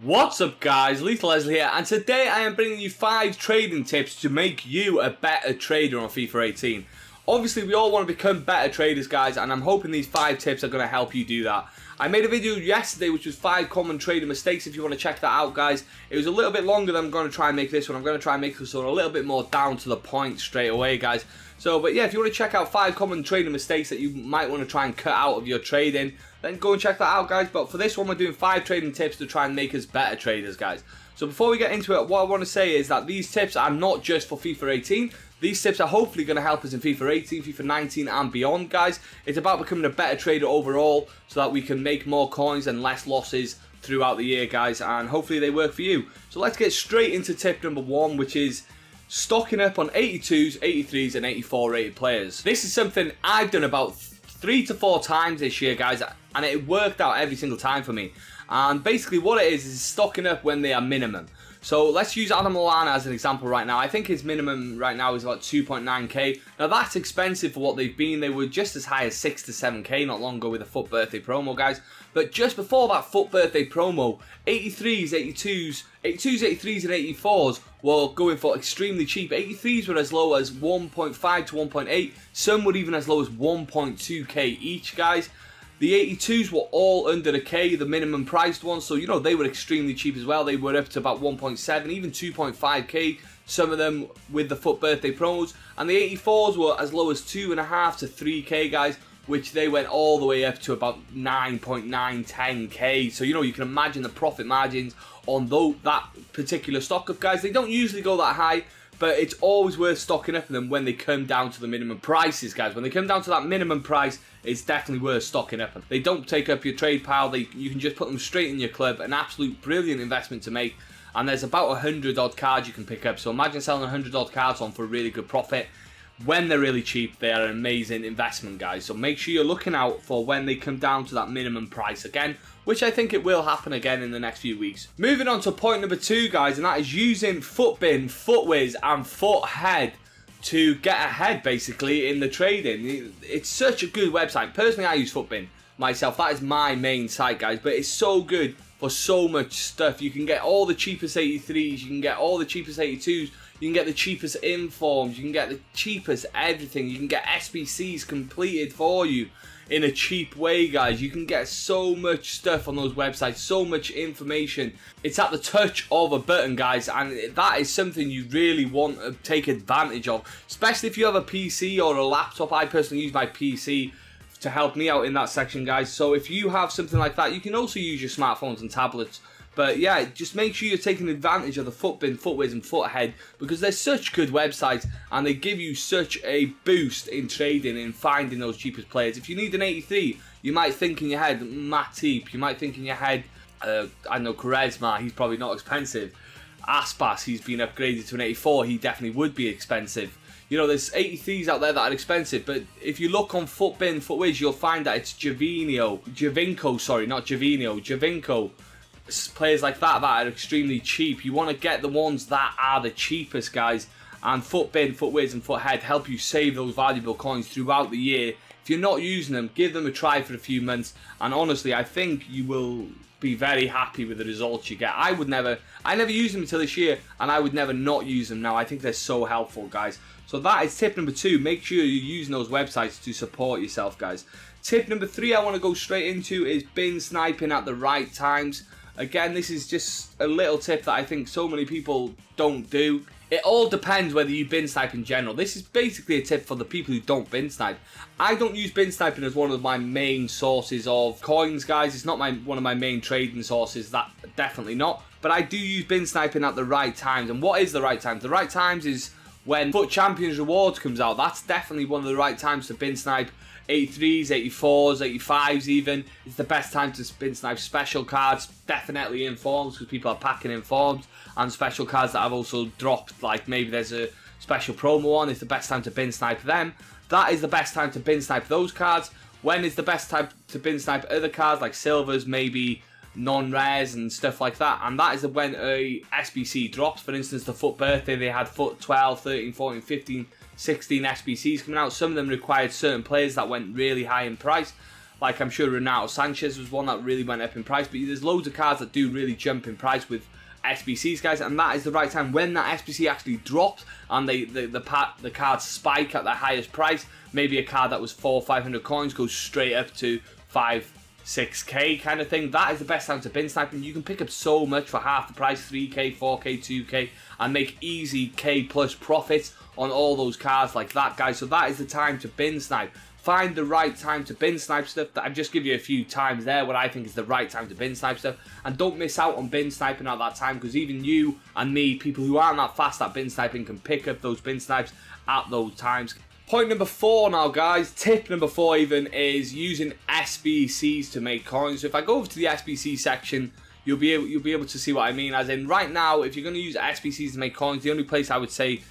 What's up guys, Lethal Leslie here, and today I am bringing you 5 trading tips to make you a better trader on FIFA 18. Obviously we all want to become better traders guys, and I'm hoping these 5 tips are going to help you do that. I made a video yesterday which was 5 common trading mistakes. If you want to check that out guys, it was a little bit longer than I'm going to try and make this one. I'm going to try and make this one a little bit more down to the point straight away guys. But yeah, if you want to check out 5 common trading mistakes that you might want to try and cut out of your trading, then go and check that out guys. But for this one we're doing 5 trading tips to try and make us better traders guys. So before we get into it, what I want to say is that these tips are not just for FIFA 18. These tips are hopefully going to help us in FIFA 18, FIFA 19 and beyond guys. It's about becoming a better trader overall so that we can make more coins and less losses throughout the year guys, and hopefully they work for you. So let's get straight into tip number 1, which is stocking up on 82s, 83s and 84 rated players. This is something I've done about 3 to 4 times this year guys, and it worked out every single time for me. And basically what it is stocking up when they are minimum. So let's use Adam Lallana as an example right now. I think his minimum right now is about 2.9k. Now that's expensive for what they've been. They were just as high as 6 to 7k not long ago with a FUT birthday promo guys. But just before that FUT birthday promo, 83s, 82s, 83s and 84s were going for extremely cheap. 83s were as low as 1.5 to 1.8. Some were even as low as 1.2k each guys. The 82s were all under the K, the minimum priced ones, so you know they were extremely cheap as well. They were up to about 1.7, even 2.5k, some of them with the FUT birthday promos. And the 84s were as low as 2.5 to 3k guys, which they went all the way up to about 9.9, 10k. So you know you can imagine the profit margins on that particular stock up guys. They don't usually go that high, but it's always worth stocking up in them when they come down to the minimum prices, guys. When they come down to that minimum price, it's definitely worth stocking up. They don't take up your trade pile. You can just put them straight in your club. An absolute brilliant investment to make. And there's about 100 odd cards you can pick up. So imagine selling 100 odd cards on for a really good profit. When they're really cheap, they are an amazing investment, guys. So make sure you're looking out for when they come down to that minimum price again, which I think it will happen again in the next few weeks. Moving on to point number 2, guys, and that is using FUTBIN, FUTWIZ and FUTHEAD to get ahead, basically, in the trading. It's such a good website. Personally, I use FUTBIN myself. That is my main site, guys, but it's so good for so much stuff. You can get all the cheapest 83s, you can get all the cheapest 82s, you can get the cheapest informs, you can get the cheapest everything, you can get Sbc'S completed for you in a cheap way guys. You can get so much stuff on those websites, so much information. It's at the touch of a button guys, and that is something you really want to take advantage of, especially if you have a PC or a laptop. I personally use my PC to help me out in that section guys, so if you have something like that, you can also use your smartphones and tablets. But yeah, just make sure you're taking advantage of the FUTBIN, FUTWIZ and FUTHEAD, because they're such good websites and they give you such a boost in trading and finding those cheapest players. If you need an 83, you might think in your head Matip, you might think in your head, I don't know, Charisma, he's probably not expensive. Aspas, he's been upgraded to an 84, he definitely would be expensive. You know, there's 83s out there that are expensive, but if you look on FUTBIN, FUTWIZ, you'll find that it's Javinko, players like that are extremely cheap. You want to get the ones that are the cheapest guys, and FUTBIN, FUTWIZ and FUTHEAD help you save those valuable coins throughout the year. If you're not using them, give them a try for a few months, and honestly I think you will be very happy with the results you get. I never used them until this year, and I would never not use them now. I think they're so helpful guys. So that is tip number 2. Make sure you're using those websites to support yourself guys. Tip number 3 I want to go straight into is bin sniping at the right times. Again, this is just a little tip that I think so many people don't do. It all depends whether you bin snipe in general. This is basically a tip for the people who don't bin snipe. I don't use bin sniping as one of my main sources of coins, guys. It's not one of my main trading sources, that definitely not. But I do use bin sniping at the right times. And what is the right times? The right times is when FUT Champions Rewards comes out. That's definitely one of the right times to bin snipe 83s, 84s, 85s even. It's the best time to bin snipe special cards, definitely informs, because people are packing informs, and special cards that have also dropped, like maybe there's a special promo on. It's the best time to bin snipe them. That is the best time to bin snipe those cards. When is the best time to bin snipe other cards like silvers, maybe non-rares and stuff like that? And that is when a Sbc drops. For instance, the FUT birthday, they had FUT 12, 13, 14, 15, 16 Sbc'S coming out. Some of them required certain players that went really high in price. Like I'm sure Renato Sanchez was one that really went up in price, but there's loads of cards that do really jump in price with SBCs, guys, and that is the right time when that SBC actually drops and the cards spike at the highest price. Maybe a card that was 400 or 500 coins goes straight up to 5-6k kind of thing. That is the best time to bin snipe, and you can pick up so much for half the price, 3k, 4k, 2k, and make easy k plus profits on all those cards like that, guys. So that is the time to bin snipe. Find the right time to bin snipe stuff. I've just give you a few times there what I think is the right time to bin snipe stuff, and don't miss out on bin sniping at that time, because even you and me, people who aren't that fast at bin sniping, can pick up those bin snipes at those times. Point number 4 now, guys, tip number 4 even, is using SBCs to make coins. So if I go over to the SBC section, you'll be able to see what I mean. As in, right now, if you're going to use SBCs to make coins, the only place I would say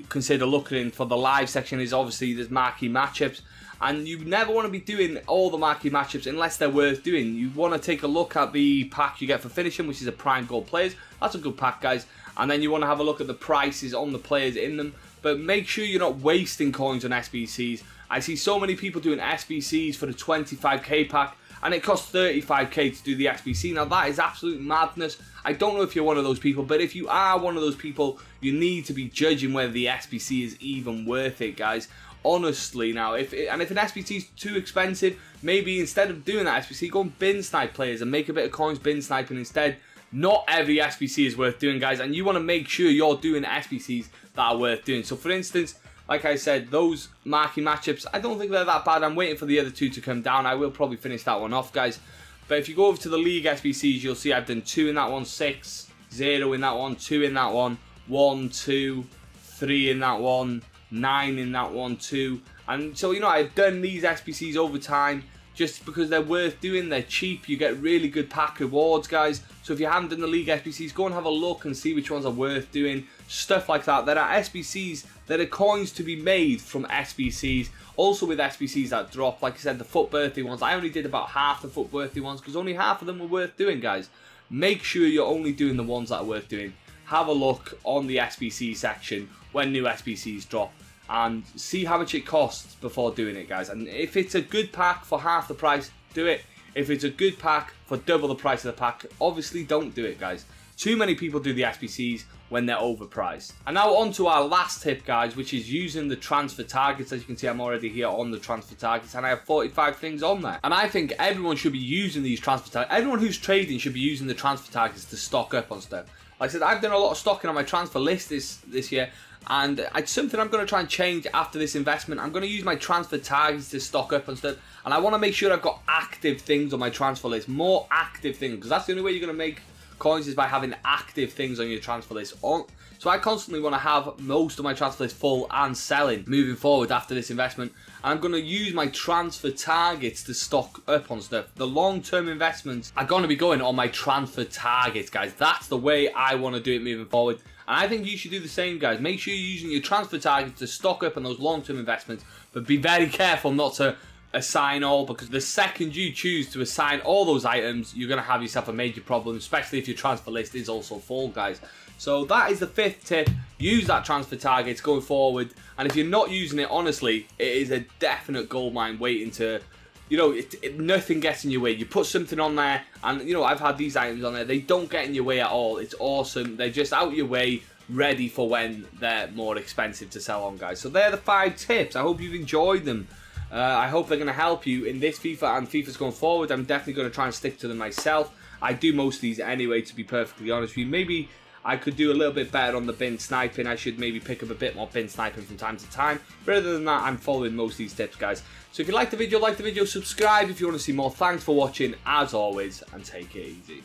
consider looking for the live section is obviously there's marquee matchups. And you never want to be doing all the marquee matchups unless they're worth doing. You want to take a look at the pack you get for finishing, which is a prime gold players. That's a good pack, guys. And then you want to have a look at the prices on the players in them. But make sure you're not wasting coins on SBCs. I see so many people doing SBCs for the 25k pack, and it costs 35k to do the SBC. Now that is absolute madness. I don't know if you're one of those people, but if you are one of those people, you need to be judging whether the SBC is even worth it, guys. Honestly, now, if an SBC is too expensive, maybe instead of doing that SBC, go and bin snipe players and make a bit of coins bin sniping instead. Not every SBC is worth doing, guys, and you want to make sure you're doing SBCs that are worth doing. So, for instance, like I said, those marquee matchups, I don't think they're that bad. I'm waiting for the other two to come down. I will probably finish that one off, guys. But if you go over to the league SBCs, you'll see I've done 2 in that one, 6, 0 in that one, 2 in that one, 1, 2, 3 in that one, 9 in that one, 2. And so, you know, I've done these SBCs over time just because they're worth doing. They're cheap. You get really good pack rewards, guys. So if you haven't done the league SBCs, go and have a look and see which ones are worth doing. Stuff like that. There are SBCs, there are coins to be made from SBCs. Also with SBCs that drop, like I said, the FUT birthday ones. I only did about half the FUT birthday ones because only half of them were worth doing, guys. Make sure you're only doing the ones that are worth doing. Have a look on the SBC section when new SBCs drop and see how much it costs before doing it, guys. And if it's a good pack for half the price, do it. If it's a good pack for double the price of the pack, obviously don't do it, guys. Too many people do the SBCs when they're overpriced. And now on to our last tip, guys, which is using the transfer targets. As you can see, I'm already here on the transfer targets and I have 45 things on there. And I think everyone should be using these transfer targets. Everyone who's trading should be using the transfer targets to stock up on stuff. Like I said, I've done a lot of stocking on my transfer list this year, and it's something I'm going to try and change after this investment. I'm going to use my transfer targets to stock up on stuff, and I want to make sure I've got active things on my transfer list, more active things, because that's the only way you're going to make coins is by having active things on your transfer list. So I constantly want to have most of my transfer list full and selling moving forward after this investment. And I'm going to use my transfer targets to stock up on stuff. The long-term investments are going to be going on my transfer targets, guys. That's the way I want to do it moving forward. And I think you should do the same, guys. Make sure you're using your transfer targets to stock up on those long-term investments. But be very careful not to assign all, because the second you choose to assign all those items, you're going to have yourself a major problem, especially if your transfer list is also full, guys. So that is the 5th tip. Use that transfer targets going forward, and if you're not using it, honestly, it is a definite goldmine waiting to, you know, nothing gets in your way. You put something on there, and you know, I've had these items on there, they don't get in your way at all. It's awesome. They're just out your way, ready for when they're more expensive to sell on, guys. So they're the 5 tips. I hope you've enjoyed them. I hope they're going to help you in this FIFA and FIFAs going forward. I'm definitely going to try and stick to them myself. I do most of these anyway, to be perfectly honest with you. Maybe I could do a little bit better on the bin sniping. I should maybe pick up a bit more bin sniping from time to time. But other than that, I'm following most of these tips, guys. So if you like the video, subscribe if you want to see more. Thanks for watching, as always, and take it easy.